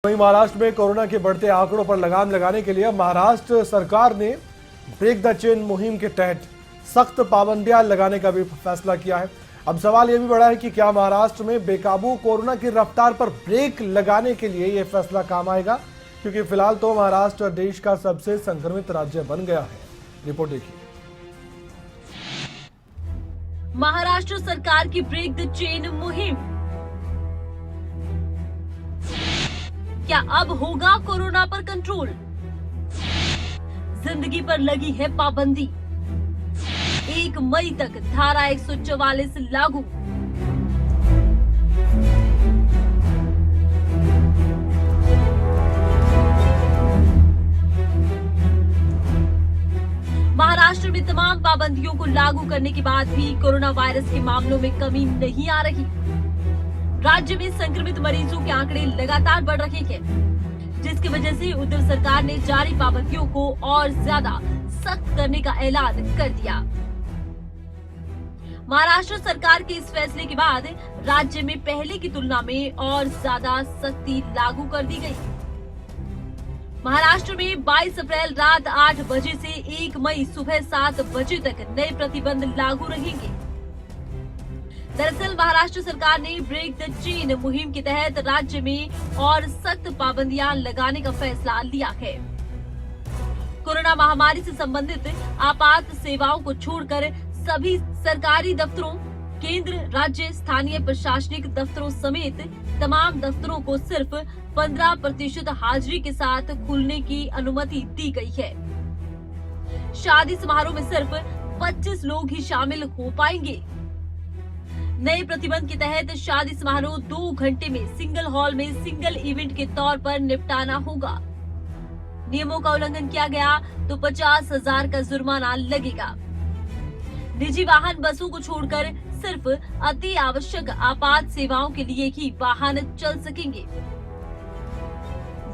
वहीं महाराष्ट्र में कोरोना के बढ़ते आंकड़ों पर लगाम लगाने के लिए महाराष्ट्र सरकार ने ब्रेक द चेन मुहिम के तहत सख्त पाबंदियां लगाने का भी फैसला किया है। अब सवाल यह भी बड़ा है कि क्या महाराष्ट्र में बेकाबू कोरोना की रफ्तार पर ब्रेक लगाने के लिए यह फैसला काम आएगा, क्योंकि फिलहाल तो महाराष्ट्र देश का सबसे संक्रमित राज्य बन गया है। रिपोर्ट देखिए। महाराष्ट्र सरकार की ब्रेक द चेन मुहिम, क्या अब होगा कोरोना पर कंट्रोल? जिंदगी पर लगी है पाबंदी, 1 मई तक धारा 144 लागू। महाराष्ट्र में तमाम पाबंदियों को लागू करने के बाद भी कोरोना वायरस के मामलों में कमी नहीं आ रही। राज्य में संक्रमित मरीजों के आंकड़े लगातार बढ़ रहे हैं, जिसकी वजह से उद्धव सरकार ने जारी पाबंदियों को और ज्यादा सख्त करने का ऐलान कर दिया। महाराष्ट्र सरकार के इस फैसले के बाद राज्य में पहले की तुलना में और ज्यादा सख्ती लागू कर दी गई। महाराष्ट्र में 22 अप्रैल रात 8 बजे से 1 मई सुबह 7 बजे तक नए प्रतिबंध लागू रहेंगे। दरअसल महाराष्ट्र सरकार ने ब्रेक द चेन मुहिम के तहत राज्य में और सख्त पाबंदियां लगाने का फैसला लिया है। कोरोना महामारी से संबंधित आपात सेवाओं को छोड़कर सभी सरकारी दफ्तरों, केंद्र, राज्य, स्थानीय प्रशासनिक दफ्तरों समेत तमाम दफ्तरों को सिर्फ 15% हाजिरी के साथ खुलने की अनुमति दी गई है। शादी समारोह में सिर्फ 25 लोग ही शामिल हो पाएंगे। नए प्रतिबंध के तहत शादी समारोह 2 घंटे में सिंगल हॉल में सिंगल इवेंट के तौर पर निपटाना होगा। नियमों का उल्लंघन किया गया तो 50,000 का जुर्माना लगेगा। निजी वाहन, बसों को छोड़कर सिर्फ अति आवश्यक आपात सेवाओं के लिए ही वाहन चल सकेंगे,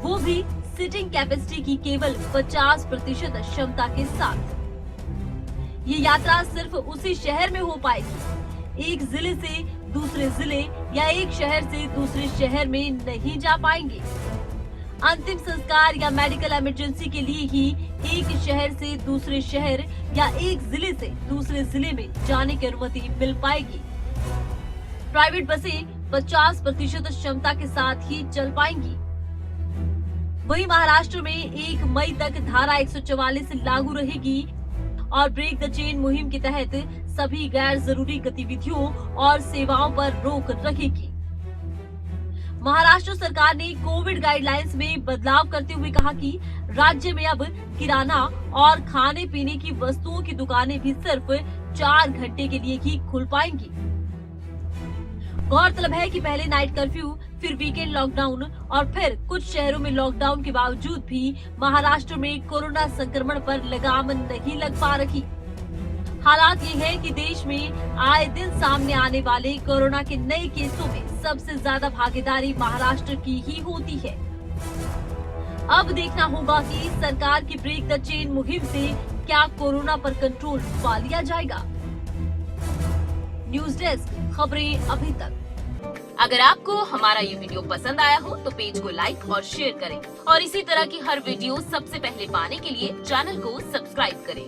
वो भी सीटिंग कैपेसिटी की केवल 50% क्षमता के साथ। ये यात्रा सिर्फ उसी शहर में हो पाएगी। एक जिले से दूसरे जिले या एक शहर से दूसरे शहर में नहीं जा पाएंगे। अंतिम संस्कार या मेडिकल इमरजेंसी के लिए ही एक शहर से दूसरे शहर या एक जिले से दूसरे जिले में जाने की अनुमति मिल पाएगी। प्राइवेट बसें 50% क्षमता के साथ ही चल पाएंगी। वहीं महाराष्ट्र में 1 मई तक धारा 144 लागू रहेगी और ब्रेक द चेन मुहिम के तहत सभी गैर जरूरी गतिविधियों और सेवाओं पर रोक रहेगी। महाराष्ट्र सरकार ने कोविड गाइडलाइंस में बदलाव करते हुए कहा कि राज्य में अब किराना और खाने पीने की वस्तुओं की दुकानें भी सिर्फ 4 घंटे के लिए ही खुल पाएंगी। गौरतलब है कि पहले नाइट कर्फ्यू, फिर वीकेंड लॉकडाउन और फिर कुछ शहरों में लॉकडाउन के बावजूद भी महाराष्ट्र में कोरोना संक्रमण पर लगाम नहीं लग पा रही। हालात ये है कि देश में आए दिन सामने आने वाले कोरोना के नए केसों में सबसे ज्यादा भागीदारी महाराष्ट्र की ही होती है। अब देखना होगा कि सरकार की ब्रेक द चेन मुहिम से क्या कोरोना पर कंट्रोल पा लिया जाएगा। न्यूज डेस्क, खबरें अभी तक। अगर आपको हमारा ये वीडियो पसंद आया हो तो पेज को लाइक और शेयर करें और इसी तरह की हर वीडियो सबसे पहले पाने के लिए चैनल को सब्सक्राइब करें।